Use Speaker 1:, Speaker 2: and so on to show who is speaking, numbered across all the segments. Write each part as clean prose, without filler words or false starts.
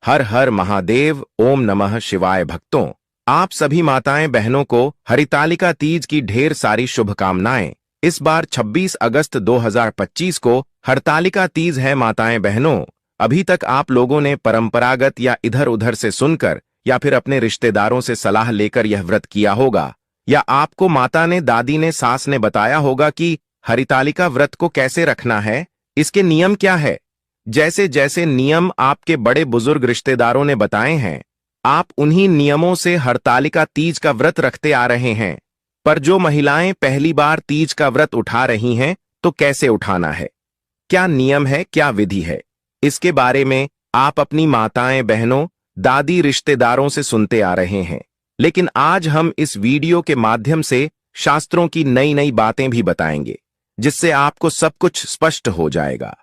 Speaker 1: हर हर महादेव, ओम नमः शिवाय। भक्तों, आप सभी माताएं बहनों को हरितालिका तीज की ढेर सारी शुभकामनाएं। इस बार 26 अगस्त 2025 को हरतालिका तीज है। माताएं बहनों, अभी तक आप लोगों ने परंपरागत या इधर उधर से सुनकर या फिर अपने रिश्तेदारों से सलाह लेकर यह व्रत किया होगा, या आपको माता ने, दादी ने, सास ने बताया होगा कि हरितालिका व्रत को कैसे रखना है, इसके नियम क्या है। जैसे जैसे नियम आपके बड़े बुजुर्ग रिश्तेदारों ने बताए हैं, आप उन्हीं नियमों से हरतालिका तीज का व्रत रखते आ रहे हैं। पर जो महिलाएं पहली बार तीज का व्रत उठा रही हैं, तो कैसे उठाना है, क्या नियम है, क्या विधि है, इसके बारे में आप अपनी माताएं बहनों, दादी, रिश्तेदारों से सुनते आ रहे हैं। लेकिन आज हम इस वीडियो के माध्यम से शास्त्रों की नई नई बातें भी बताएंगे, जिससे आपको सब कुछ स्पष्ट हो जाएगा।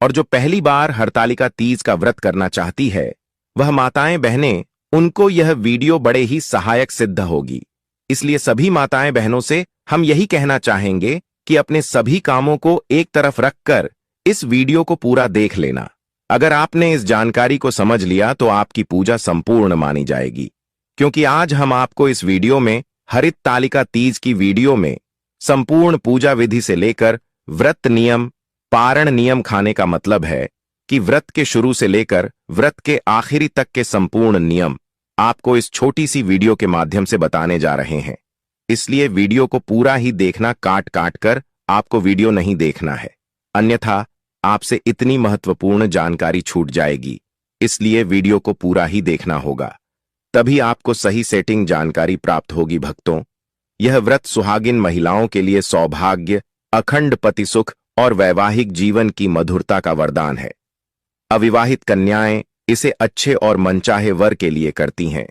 Speaker 1: और जो पहली बार हरतालिका तीज का व्रत करना चाहती है, वह माताएं बहनें, उनको यह वीडियो बड़े ही सहायक सिद्ध होगी। इसलिए सभी माताएं बहनों से हम यही कहना चाहेंगे कि अपने सभी कामों को एक तरफ रखकर इस वीडियो को पूरा देख लेना। अगर आपने इस जानकारी को समझ लिया तो आपकी पूजा संपूर्ण मानी जाएगी, क्योंकि आज हम आपको इस वीडियो में हरितालिका तीज की वीडियो में संपूर्ण पूजा विधि से लेकर व्रत नियम, पारण नियम, खाने का मतलब है कि व्रत के शुरू से लेकर व्रत के आखिरी तक के संपूर्ण नियम आपको इस छोटी सी वीडियो के माध्यम से बताने जा रहे हैं। इसलिए वीडियो को पूरा ही देखना, काट काट कर आपको वीडियो नहीं देखना है, अन्यथा आपसे इतनी महत्वपूर्ण जानकारी छूट जाएगी। इसलिए वीडियो को पूरा ही देखना होगा, तभी आपको सही सेटिंग जानकारी प्राप्त होगी। भक्तों, यह व्रत सुहागिन महिलाओं के लिए सौभाग्य, अखंड पति सुख और वैवाहिक जीवन की मधुरता का वरदान है। अविवाहित कन्याएं इसे अच्छे और मनचाहे वर के लिए करती हैं।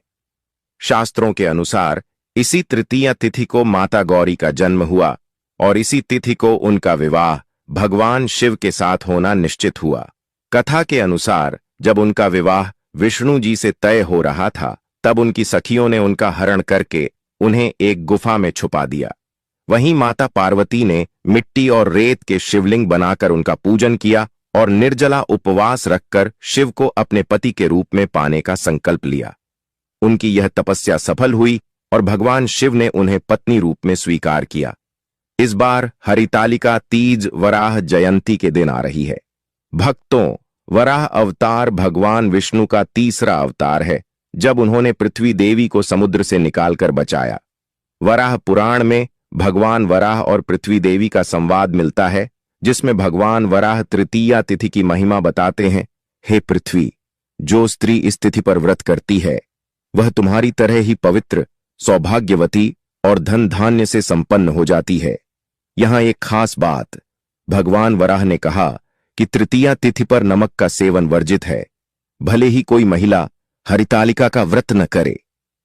Speaker 1: शास्त्रों के अनुसार इसी तृतीया तिथि को माता गौरी का जन्म हुआ और इसी तिथि को उनका विवाह भगवान शिव के साथ होना निश्चित हुआ। कथा के अनुसार जब उनका विवाह विष्णु जी से तय हो रहा था, तब उनकी सखियों ने उनका हरण करके उन्हें एक गुफा में छुपा दिया। वहीं माता पार्वती ने मिट्टी और रेत के शिवलिंग बनाकर उनका पूजन किया और निर्जला उपवास रखकर शिव को अपने पति के रूप में पाने का संकल्प लिया। उनकी यह तपस्या सफल हुई और भगवान शिव ने उन्हें पत्नी रूप में स्वीकार किया। इस बार हरितालिका तीज वराह जयंती के दिन आ रही है। भक्तों, वराह अवतार भगवान विष्णु का तीसरा अवतार है, जब उन्होंने पृथ्वी देवी को समुद्र से निकालकर बचाया। वराह पुराण में भगवान वराह और पृथ्वी देवी का संवाद मिलता है, जिसमें भगवान वराह तृतीया तिथि की महिमा बताते हैं। हे पृथ्वी, जो स्त्री इस तिथि पर व्रत करती है, वह तुम्हारी तरह ही पवित्र, सौभाग्यवती और धन धान्य से संपन्न हो जाती है। यहां एक खास बात, भगवान वराह ने कहा कि तृतीया तिथि पर नमक का सेवन वर्जित है। भले ही कोई महिला हरितालिका का व्रत न करे,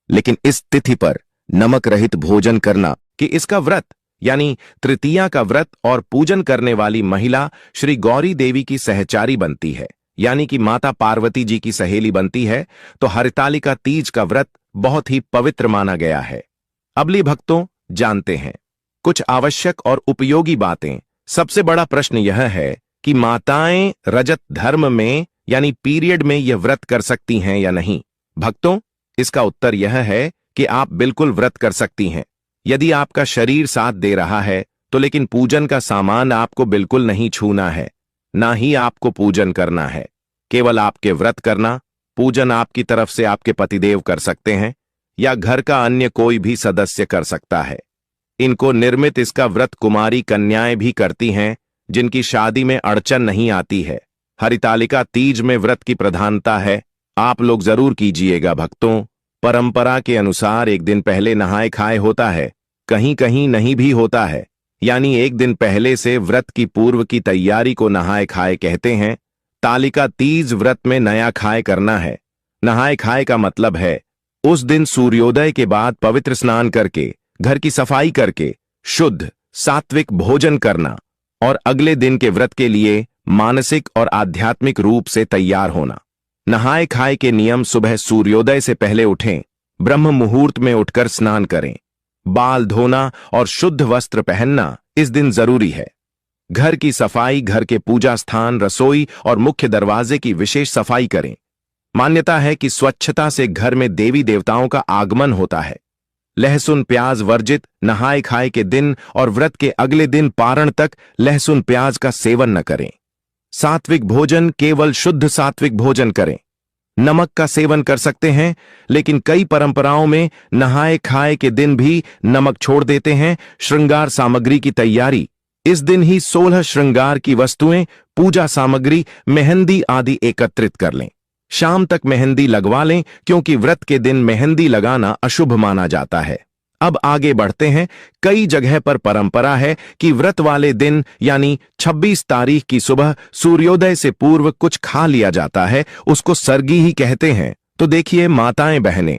Speaker 1: लेकिन इस तिथि पर नमक रहित भोजन करना कि इसका व्रत यानी तृतीया का व्रत और पूजन करने वाली महिला श्री गौरी देवी की सहचारी बनती है, यानी कि माता पार्वती जी की सहेली बनती है। तो हरितालिका तीज का व्रत बहुत ही पवित्र माना गया है। अबली भक्तों, जानते हैं कुछ आवश्यक और उपयोगी बातें। सबसे बड़ा प्रश्न यह है कि माताएं रजत धर्म में यानी पीरियड में यह व्रत कर सकती हैं या नहीं। भक्तों, इसका उत्तर यह है कि आप बिल्कुल व्रत कर सकती हैं, यदि आपका शरीर साथ दे रहा है तो। लेकिन पूजन का सामान आपको बिल्कुल नहीं छूना है, ना ही आपको पूजन करना है। केवल आपके व्रत करना। पूजन आपकी तरफ से आपके पतिदेव कर सकते हैं या घर का अन्य कोई भी सदस्य कर सकता है। इनको निर्मित इसका व्रत कुमारी कन्याएं भी करती हैं, जिनकी शादी में अड़चन नहीं आती है। हरितालिका तीज में व्रत की प्रधानता है, आप लोग जरूर कीजिएगा। भक्तों, परंपरा के अनुसार एक दिन पहले नहाए खाए होता है, कहीं कहीं नहीं भी होता है, यानी एक दिन पहले से व्रत की पूर्व की तैयारी को नहाए खाए कहते हैं। तालिका तीज व्रत में नया खाए करना है। नहाए खाए का मतलब है उस दिन सूर्योदय के बाद पवित्र स्नान करके, घर की सफाई करके, शुद्ध सात्विक भोजन करना और अगले दिन के व्रत के लिए मानसिक और आध्यात्मिक रूप से तैयार होना। नहाए खाए के नियम: सुबह सूर्योदय से पहले उठें, ब्रह्म मुहूर्त में उठकर स्नान करें, बाल धोना और शुद्ध वस्त्र पहनना इस दिन जरूरी है। घर की सफाई, घर के पूजा स्थान, रसोई और मुख्य दरवाजे की विशेष सफाई करें। मान्यता है कि स्वच्छता से घर में देवी देवताओं का आगमन होता है। लहसुन प्याज वर्जित, नहाय खाए के दिन और व्रत के अगले दिन पारण तक लहसुन प्याज का सेवन न करें। सात्विक भोजन, केवल शुद्ध सात्विक भोजन करें। नमक का सेवन कर सकते हैं, लेकिन कई परंपराओं में नहाए खाए के दिन भी नमक छोड़ देते हैं। श्रृंगार सामग्री की तैयारी, इस दिन ही 16 श्रृंगार की वस्तुएं, पूजा सामग्री, मेहंदी आदि एकत्रित कर लें। शाम तक मेहंदी लगवा लें, क्योंकि व्रत के दिन मेहंदी लगाना अशुभ माना जाता है। अब आगे बढ़ते हैं। कई जगह पर परंपरा है कि व्रत वाले दिन यानी 26 तारीख की सुबह सूर्योदय से पूर्व कुछ खा लिया जाता है, उसको सरगी ही कहते हैं। तो देखिए माताएं बहनें,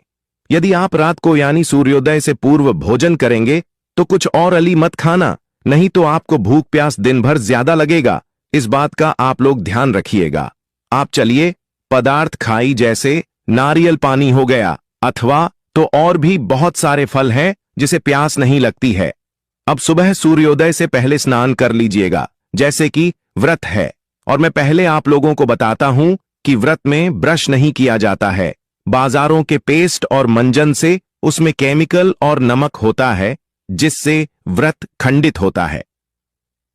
Speaker 1: यदि आप रात को यानी सूर्योदय से पूर्व भोजन करेंगे तो कुछ और अली मत खाना, नहीं तो आपको भूख प्यास दिन भर ज्यादा लगेगा। इस बात का आप लोग ध्यान रखिएगा। आप चलिए पदार्थ खाई, जैसे नारियल पानी हो गया, अथवा तो और भी बहुत सारे फल हैं जिसे प्यास नहीं लगती है। अब सुबह सूर्योदय से पहले स्नान कर लीजिएगा, जैसे कि व्रत है। और मैं पहले आप लोगों को बताता हूं कि व्रत में ब्रश नहीं किया जाता है। बाजारों के पेस्ट और मंजन से उसमें केमिकल और नमक होता है, जिससे व्रत खंडित होता है।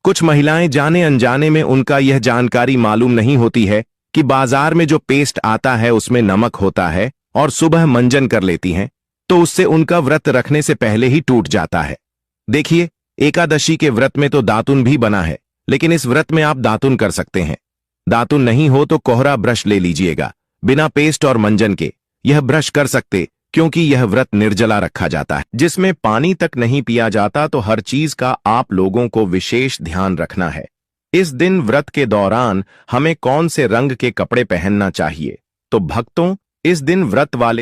Speaker 1: कुछ महिलाएं जाने अनजाने में उनका यह जानकारी मालूम नहीं होती है कि बाजार में जो पेस्ट आता है उसमें नमक होता है, और सुबह मंजन कर लेती हैं, तो उससे उनका व्रत रखने से पहले ही टूट जाता है। देखिए, एकादशी के व्रत में तो दातुन भी बना है, लेकिन इस व्रत में आप दातुन कर सकते हैं। दातुन नहीं हो तो कोहरा ब्रश ले लीजिएगा, बिना पेस्ट और मंजन के। यह ब्रश कर सकते, क्योंकि यह व्रत निर्जला रखा जाता है, जिसमें पानी तक नहीं पिया जाता। तो हर चीज का आप लोगों को विशेष ध्यान रखना है। इस दिन व्रत के दौरान हमें कौन से रंग के कपड़े पहनना चाहिए? तो भक्तों, इस दिन व्रत वाले